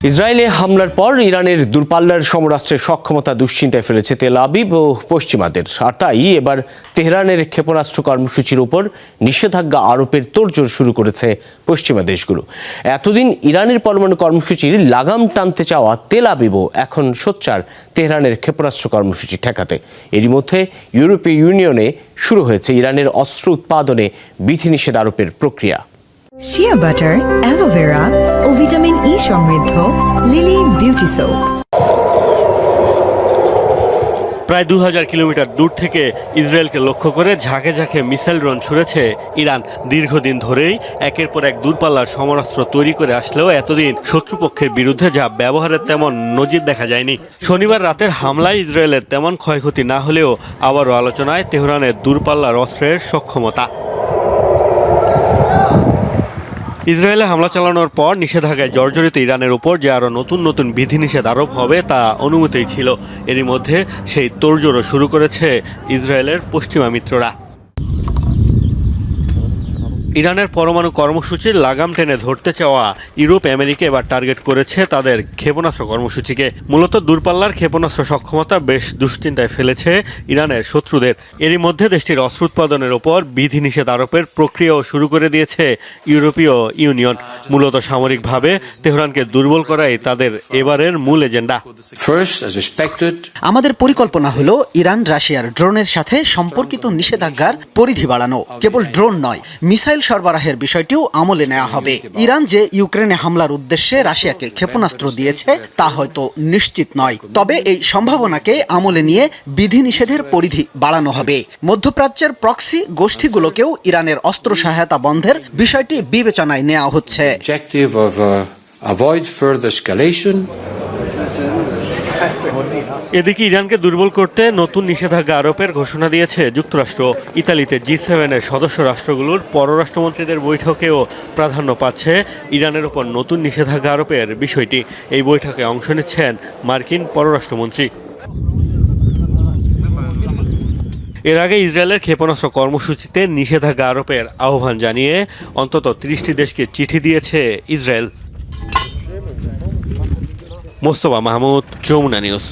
ইসরায়েলে হামলার পর ইরানের দূরপাল্লার সমরাস্ত্রের সক্ষমতা দুশ্চিন্তায় ফেলেছে তেল আবিব ও পশ্চিমাদের। আর তাই এবার তেহরানের ক্ষেপণাস্ত্র কর্মসূচির উপর নিষেধাজ্ঞা আরোপের তোড়জোড় শুরু করেছে পশ্চিমা দেশগুলো। এতদিন ইরানের পরমাণু কর্মসূচির লাগাম টানতে চাওয়া তেল আবিবও এখন সোচ্চার তেহরানের ক্ষেপণাস্ত্র কর্মসূচি ঠেকাতে। এরই মধ্যে ইউরোপীয় ইউনিয়নে শুরু হয়েছে ইরানের অস্ত্র উৎপাদনে বিধিনিষেধ আরোপের প্রক্রিয়া। শিয়া বাটার, অ্যালোভেরা ও ভিটামিন ই সমৃদ্ধ লিলি বিউটি সোপ। প্রায় 2000 কিলোমিটার দূর থেকে ইসরায়েলকে লক্ষ্য করে ঝাঁকে ঝাঁকে মিসাইল ড্রোন ছুড়েছে ইরান। দীর্ঘদিন ধরেই একের পর এক দূরপাল্লার সমরাস্ত্র তৈরি করে আসলেও এতদিন শত্রুপক্ষের বিরুদ্ধে যা ব্যবহারের তেমন নজির দেখা যায়নি। শনিবার রাতের হামলায় ইসরায়েলের তেমন ক্ষয়ক্ষতি না হলেও আবারও আলোচনায় তেহরানের দূরপাল্লার অস্ত্রের সক্ষমতা। ইসরায়েলে হামলা চালানোর পর নিষেধাজ্ঞায় জর্জরিত ইরানের উপর যে আরও নতুন নতুন বিধিনিষেধ আরোপ হবে তা অনুমতিই ছিল। এরই মধ্যে সেই তোড়জোড়ও শুরু করেছে ইসরায়েলের পশ্চিমা মিত্ররা। ইরানের পরমাণু কর্মসূচির লাগাম টেনে ধরতে চাওয়া ইউরোপ আমেরিকা এবার টার্গেট করেছে তাদের ক্ষেপণাস্ত্র কর্মসূচিকে। মূলত দূরপাল্লার ক্ষেপণাস্ত্র সক্ষমতা বেশ দুশ্চিন্তায় ফেলেছে ইরানের শত্রুদের। এরই মধ্যে দেশটির অস্ত্র উৎপাদনের ওপর বিধিনিষেধ আরোপের প্রক্রিয়াও শুরু করে দিয়েছে ইউরোপীয় ইউনিয়ন। মূলত সামরিকভাবে তেহরানকে দুর্বল করাই তাদের এবারের মূল এজেন্ডা। আমাদের পরিকল্পনা হলো ইরান রাশিয়ার ড্রোনের সাথে সম্পর্কিত নিষেধাজ্ঞার পরিধি বাড়ানো। কেবল ড্রোন নয়, মিসাইল সরবরাহের বিষয়টিও আমলে নেওয়া হবে। ইরান যে ইউক্রেনে হামলার উদ্দেশ্যে রাশিয়াকে ক্ষেপণাস্ত্র দিয়েছে তা হয়তো নিশ্চিত নয়, তবে এই সম্ভাবনাকে আমলে নিয়ে বিধিনিষেধের পরিধি বাড়ানো হবে। মধ্যপ্রাচ্যের প্রক্সি গোষ্ঠীগুলোকেও ইরানের অস্ত্র সহায়তা বন্ধের বিষয়টি বিবেচনায় নেওয়া হচ্ছে। এদিকে ইরানকে দুর্বল করতে নতুন নিষেধাজ্ঞা আরোপের ঘোষণা দিয়েছে যুক্তরাষ্ট্র। ইতালিতে G7-এর সদস্য রাষ্ট্রগুলোর পররাষ্ট্রমন্ত্রীদের বৈঠকেও প্রাধান্য পাচ্ছে ইরানের ওপর নতুন নিষেধাজ্ঞা আরোপের বিষয়টি। এই বৈঠকে অংশ নিচ্ছেন মার্কিন পররাষ্ট্রমন্ত্রী। এর আগে ইসরায়েলের ক্ষেপণাস্ত্র কর্মসূচিতে নিষেধাজ্ঞা আরোপের আহ্বান জানিয়ে অন্তত 30টি দেশকে চিঠি দিয়েছে ইসরায়েল। মোস্তফা মাহমুদ, যমুনা নিউজ।